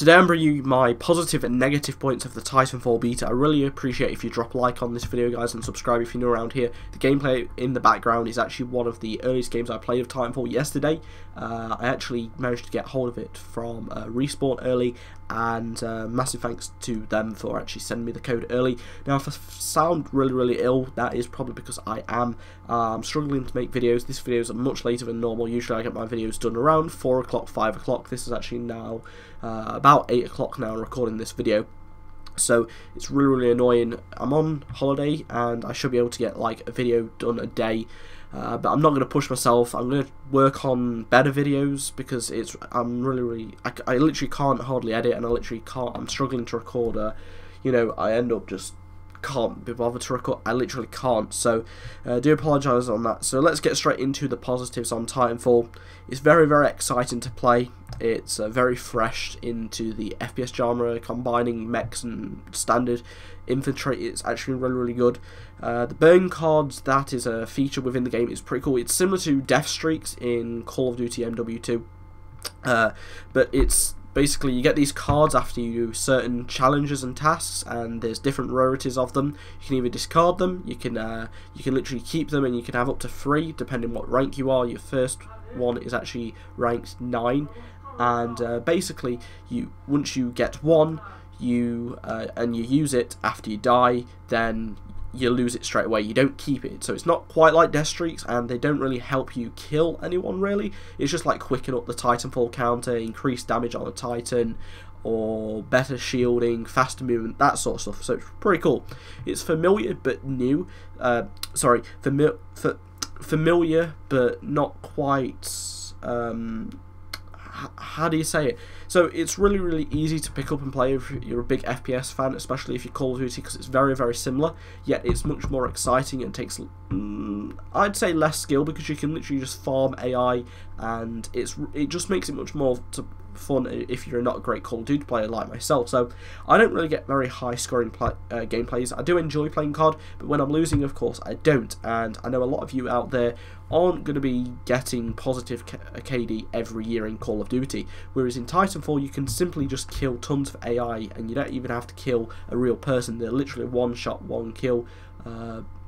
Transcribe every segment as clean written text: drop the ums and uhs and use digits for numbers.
Today I'm bringing you my positive and negative points of the Titanfall beta. I really appreciate if you drop a like on this video, guys, and subscribe if you're new around here. The gameplay in the background is actually one of the earliest games I played of Titanfall yesterday. I actually managed to get hold of it from Respawn early, and massive thanks to them for actually sending me the code early. Now, if I sound really ill, that is probably because I am struggling to make videos. This video is much later than normal. Usually I get my videos done around 4 o'clock, 5 o'clock. This is actually now about 8 o'clock now recording this video. So it's really annoying. I'm on holiday and I should be able to get like a video done a day. But I'm not going to push myself. I'm going to work on better videos because I'm really I literally can't hardly edit, and I literally can't. I'm struggling to record. You know, I end up just can't be bothered to record. I literally can't. So do apologise on that. So let's get straight into the positives on Titanfall. It's very exciting to play. It's very fresh into the FPS genre, combining mechs and standard infantry. It's actually really good. The burn cards, that is a feature within the game, is pretty cool. It's similar to death streaks in Call of Duty MW2, but it's basically you get these cards after you do certain challenges and tasks, and there's different rarities of them. You can either discard them, you can literally keep them, and you can have up to 3 depending what rank you are. Your first one is actually ranked 9, and basically once you get one, and you use it after you die, then you lose it straight away. You don't keep it. So it's not quite like death streaks, and they don't really help you kill anyone really. It's just like quicken up the Titanfall counter, increase damage on a Titan, or better shielding, faster movement, that sort of stuff. So it's pretty cool. It's familiar but new. Familiar but not quite. How do you say it? So it's really easy to pick up and play if you're a big FPS fan, especially if you Call of Duty, because it's very similar, yet it's much more exciting and takes, I'd say, less skill, because you can literally just farm AI, and it just makes it much more fun if you're not a great Call of Duty player like myself. So I don't really get very high scoring gameplays. I do enjoy playing COD, but when I'm losing, of course, I don't, and I know a lot of you out there aren't going to be getting positive KD every year in Call of Duty, whereas in Titanfall you can simply just kill tons of AI, and you don't even have to kill a real person. They're literally one shot, one kill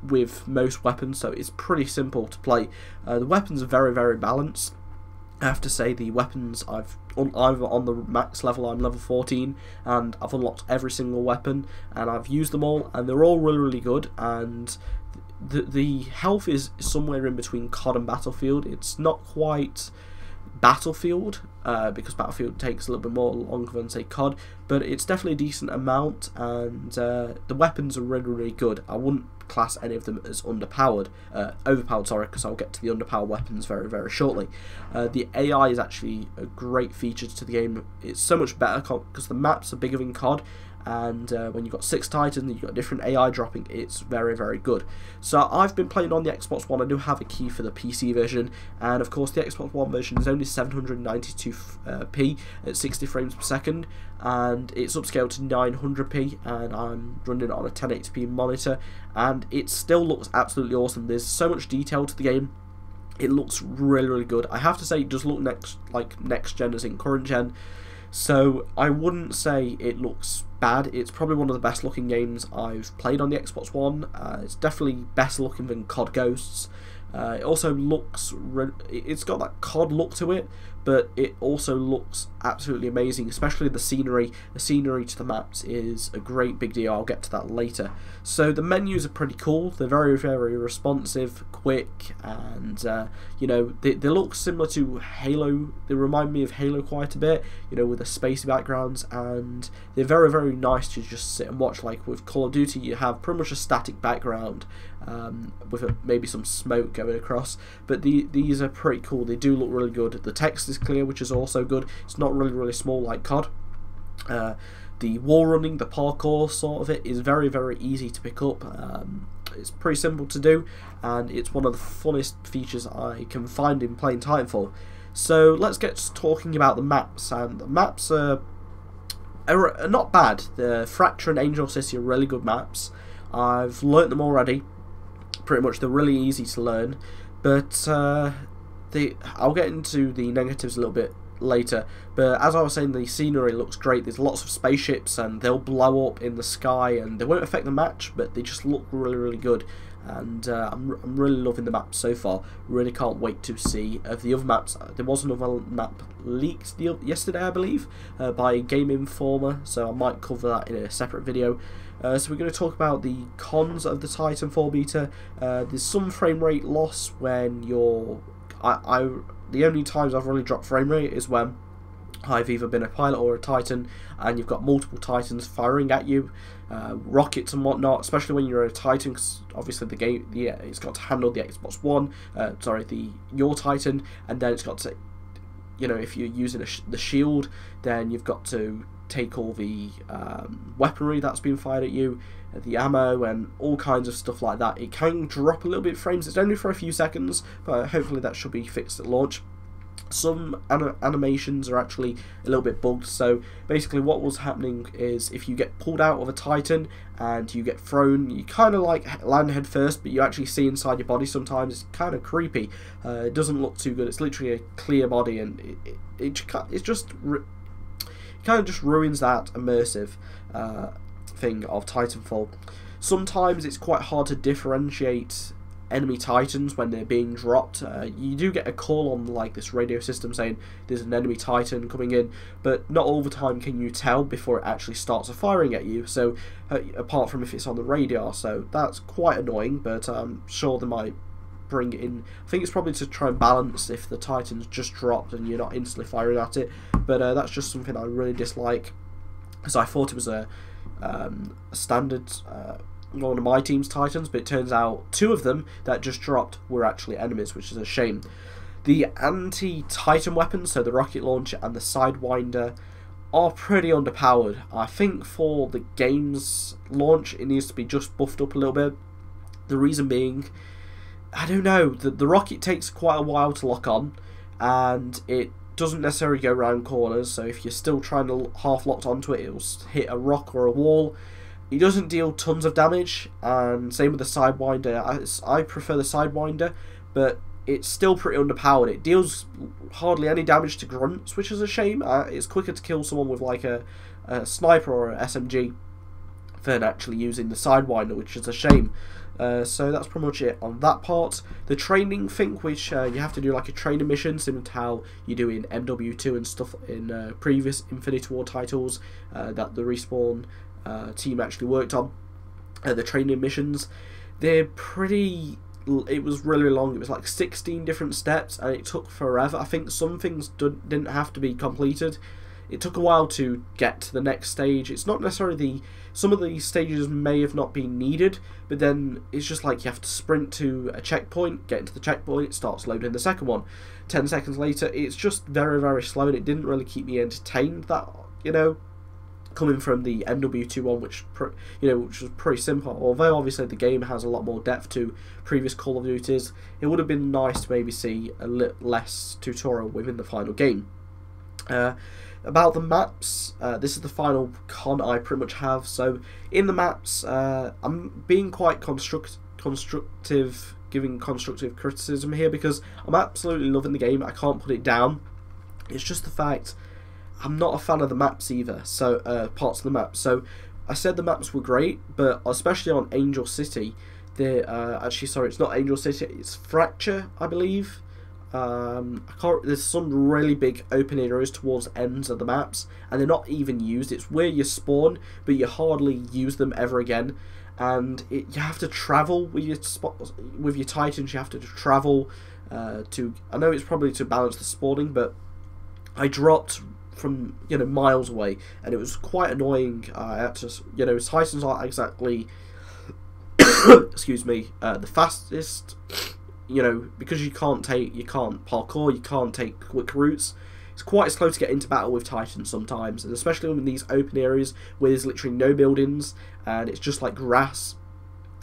with most weapons, so it's pretty simple to play. The weapons are very balanced. I have to say, the weapons I'm on the max level, I'm level 14, and I've unlocked every single weapon, and I've used them all, and they're all really good, and the health is somewhere in between COD and Battlefield. It's not quite Battlefield, because Battlefield takes a little bit more longer than, say, COD, but it's definitely a decent amount, and the weapons are really good. I wouldn't class any of them as overpowered, sorry, because I'll get to the underpowered weapons very shortly. The AI is actually a great feature to the game. It's so much better because the maps are bigger than COD, and when you've got 6 Titans, you've got different AI dropping, it's very good. So I've been playing on the Xbox One. I do have a key for the PC version, and of course the Xbox One version is only 792p at 60 frames per second, and it's upscaled to 900p, and I'm running it on a 1080p monitor, and it still looks absolutely awesome. There's so much detail to the game. It looks really good. I have to say, it does look next gen as in current gen, so I wouldn't say it looks bad. It's probably one of the best looking games I've played on the Xbox One. It's definitely better looking than COD Ghosts. It also looks, it's got that COD look to it, but it also looks absolutely amazing, especially the scenery. The scenery to the maps is a great big deal. I'll get to that later. So the menus are pretty cool. They're very responsive, quick, and you know, they look similar to Halo. They remind me of Halo quite a bit, you know, with the spacey backgrounds, and they're very nice to just sit and watch. Like with Call of Duty, you have pretty much a static background with maybe some smoke going across, but these are pretty cool. They do look really good. The text is clear, which is also good. It's not really small like COD. The wall running, the parkour sort of it, is very easy to pick up. It's pretty simple to do, and it's one of the funnest features I can find in playing Titanfall. So let's get talking about the maps, and the maps are not bad. The Fracture and Angel City are really good maps. I've learnt them already. Pretty much, they're really easy to learn, but I'll get into the negatives a little bit later. But as I was saying, the scenery looks great. There's lots of spaceships, and they'll blow up in the sky, and they won't affect the match, but they just look really, really good. And I'm really loving the map so far. Really can't wait to see the other maps. There was another map leaked yesterday, I believe, by Game Informer, so I might cover that in a separate video. So we're going to talk about the cons of the Titanfall beta. There's some frame rate loss when you're... the only times I've really dropped frame rate is when I've either been a pilot or a Titan, and you've got multiple Titans firing at you, rockets and whatnot. Especially when you're a Titan, because obviously the game, it's got to handle the Xbox One, your Titan, and then it's got to, you know, if you're using the shield, then you've got to take all the weaponry that's been fired at you, the ammo, and all kinds of stuff like that. It can drop a little bit frames. It's only for a few seconds, but hopefully that should be fixed at launch. Some animations are actually a little bit bugged. So basically what was happening is, if you get pulled out of a Titan and you get thrown, you kind of like land head first, but you actually see inside your body sometimes. It's kind of creepy. It doesn't look too good. It's literally a clear body, and it kind of just ruins that immersive thing of Titanfall. Sometimes it's quite hard to differentiate enemy Titans when they're being dropped. You do get a call on like this radio system saying there's an enemy Titan coming in, but not all the time can you tell before it actually starts firing at you, so apart from if it's on the radar. So that's quite annoying, but I'm sure they might bring it in. I think it's probably to try and balance if the Titan's just dropped and you're not instantly firing at it, but that's just something I really dislike, because I thought it was a standard one of my team's Titans, but it turns out two of them that just dropped were actually enemies, which is a shame. The anti-Titan weapons, so the rocket launcher and the Sidewinder, are pretty underpowered. I think for the game's launch it needs to be just buffed up a little bit. The reason being, I don't know, the rocket takes quite a while to lock on, and it doesn't necessarily go around corners, so if you're still trying to half locked onto it, it'll hit a rock or a wall. It doesn't deal tons of damage, and same with the Sidewinder. I prefer the Sidewinder, but it's still pretty underpowered. It deals hardly any damage to grunts, which is a shame. It's quicker to kill someone with like a sniper or an SMG than actually using the Sidewinder, which is a shame. So that's pretty much it on that part. The training thing, which you have to do like a training mission, similar to how you do in MW2 and stuff in previous Infinity War titles that the Respawn team actually worked on. The training missions, they're pretty... It was really long. It was like 16 different steps, and it took forever. I think some things didn't have to be completed. It took a while to get to the next stage. It's not necessarily some of these stages may have not been needed, but then it's just like you have to sprint to a checkpoint, get into the checkpoint, it starts loading the second one. 10 seconds later, it's just very, very slow, and it didn't really keep me entertained. That, you know, coming from the MW2 one, which was pretty simple. Although obviously the game has a lot more depth to previous Call of Duties, it would have been nice to maybe see a little less tutorial within the final game. About the maps, this is the final con I pretty much have. So in the maps, I'm being quite constructive, giving constructive criticism here, because I'm absolutely loving the game. I can't put it down. It's just the fact I'm not a fan of the maps either. So parts of the map. So I said the maps were great, but especially on Angel City, actually sorry, it's not Angel City, it's Fracture, I believe. There's some really big open areas towards the ends of the maps, and they're not even used. It's where you spawn, but you hardly use them ever again. And you have to travel with your Titans. You have to travel to. I know it's probably to balance the spawning, but I dropped from miles away, and it was quite annoying. I had to, Titans aren't exactly, excuse me, the fastest. Because you can't parkour, you can't take quick routes. It's quite slow to get into battle with Titans sometimes, and especially in these open areas where there's literally no buildings and it's just like grass.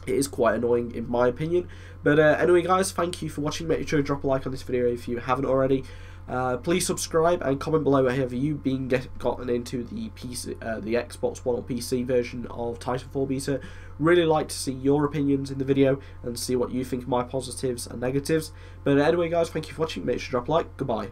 It is quite annoying in my opinion. But anyway guys, thank you for watching. Make sure to drop a like on this video if you haven't already. Please subscribe and comment below have you been gotten into the the Xbox One or PC version of Titanfall beta. Really like to see your opinions in the video and see what you think of my positives and negatives. But anyway guys, thank you for watching. Make sure to drop a like. Goodbye.